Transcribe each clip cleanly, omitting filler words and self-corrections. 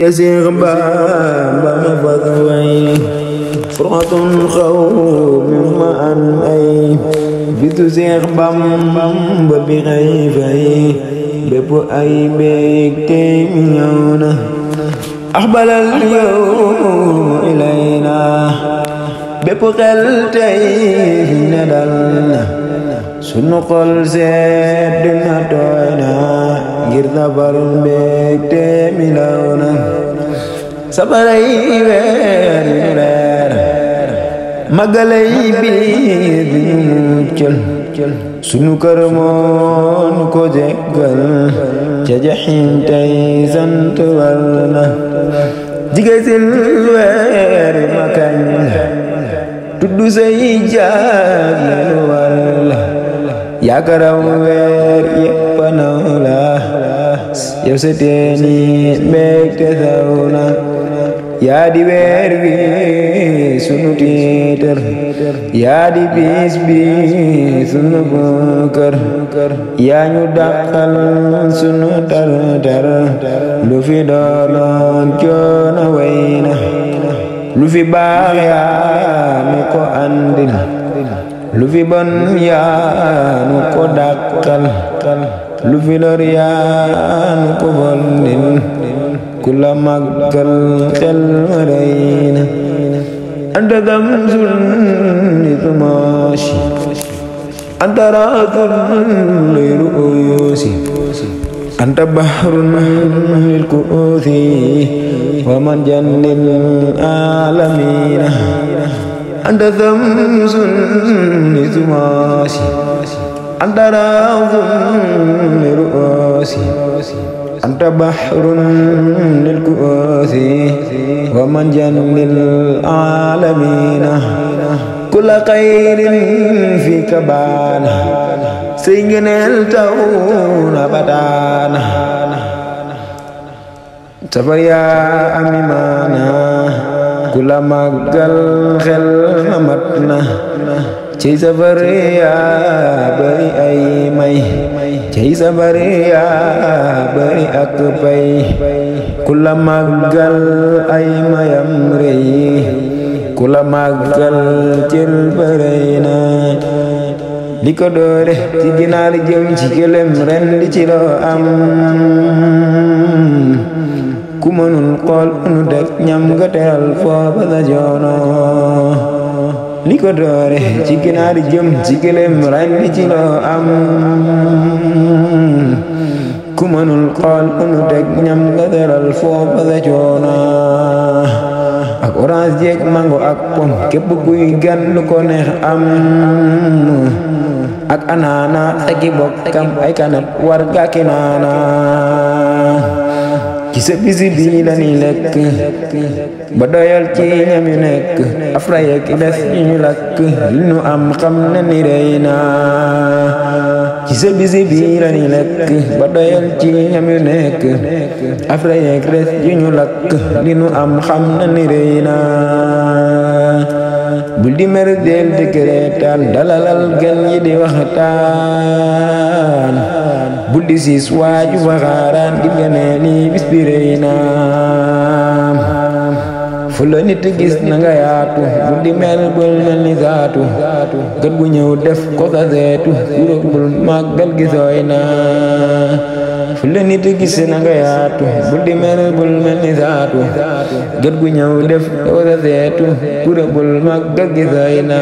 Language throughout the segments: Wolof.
يسير بابا مفضوي فرات خوف مما أن أي بتسير بام ببغيفي ببو أي بيك تيميونا أقبل اليوم إلينا ببو قلتي ندلنا sunu xol sedd na tooy na ngir safar mbégte mi law na safaray weer yu leer magalay biir bi ñu muccal sunu kër moon ko jéggal ca jaxin tey sant war na jigéen sil weer ma kañ tuddu say jaag lu war la yaakaraw weer yépp naw la yow sa teeni mbégte saw na yaa di weer wi sunu tiitar yaa di bis bi sunu bukkër yaa ñu dàqal sunu tar lu fi doonoon coono way na lu fi baax yaa nu ko andil lu fi bon yaa nu ko dàqal lu fi lor yaa nu ko bonnil ku la màggal xel ma rey na anta damsul li tumaashi anta raatun li ru'usi anta bahrun lil kuusi wa marjan lil aalamiina anta damsun li tumaashi anta raatun li ru'usi anta bahrun lil kuusi wa marjan lil aalamiina kulla xayrin fika baana say ngëneel taw na bataana safar yaa ami maana ku la màggal xel ma mat na cey safar yaa bari ay may cey safar yaa bari ak pay ku la màggal ay mayam rëy ku la màggal cër bërëy na li ko doore ci ginaar jëm ci gëlëm ren di ci loo am ku mënul xool nu dëkk ñam nga teral foofa sa joono li ko doore ci ginaar jëm ci gëlëm ren di ci loo am ku mënul xool nu dëkk ñam nga teral foofa sa joono ak orange jeeg mango ak pom képp kuy gan lu ko neex am ak anaana ak i bokkam ay kanat war gàkki naana ci sa bisi bii la ni lekk ba doyal ci ñam yu nekk afra yeeg i des yu ñu lakk li nu am xam na ni rey na ci sa bisi bii la ni lekk ba doyal ci ñam yu nekk afra yeeg des yu ñu lakk li nu am xam na ni rey na bul di mer del di keretaan dalalal gan yi di waxtaan bul di siis waaju waxaaraan di genee ni bis bi rëy na fu la nit gis na nga yaatu bul di mel bul mel ni zaatu gët gu ñëw def ko sa seetu guro bul màggal gi sooy na fu la nit gis na nga yaatu bul di mel bul mel ni zaatu gët gu ñëw def ko sa seetu guro bul màggal gi sooy na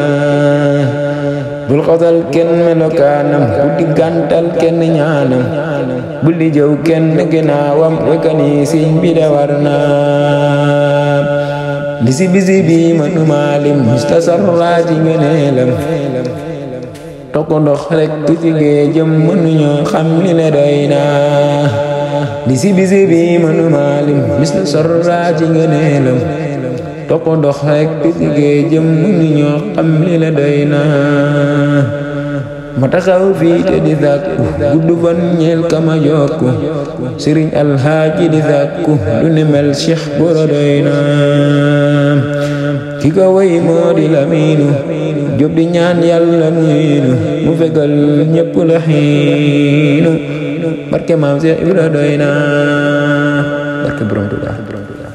bul xosal kenn melokaanam bul di gàntal kenn ñaanam bul di jëw kenn ginnaawam wekani siñ bi de war na bisi bisi bi manuma lim mustasarraa ci ngëneelam tokko ndox rek ci géejëm mënuñoo xam li ne doy na bisi bisi bi manuma lim mustasarraa ci ngëneelam tokko ndox rek ci géejëm mënuñoo xam li ne doy na ma taxaw fii te di sàkku gudd fan ñeel kama jokku sëriñ alxaaji di sàkku lu ne mel cheikh boro doy na ki ko way moo di Laminu Jóob di ñaan yàlla muyinu mu fegal ñépp la xiinu barke maam Seex Ibra doy na barke borom Tuubaa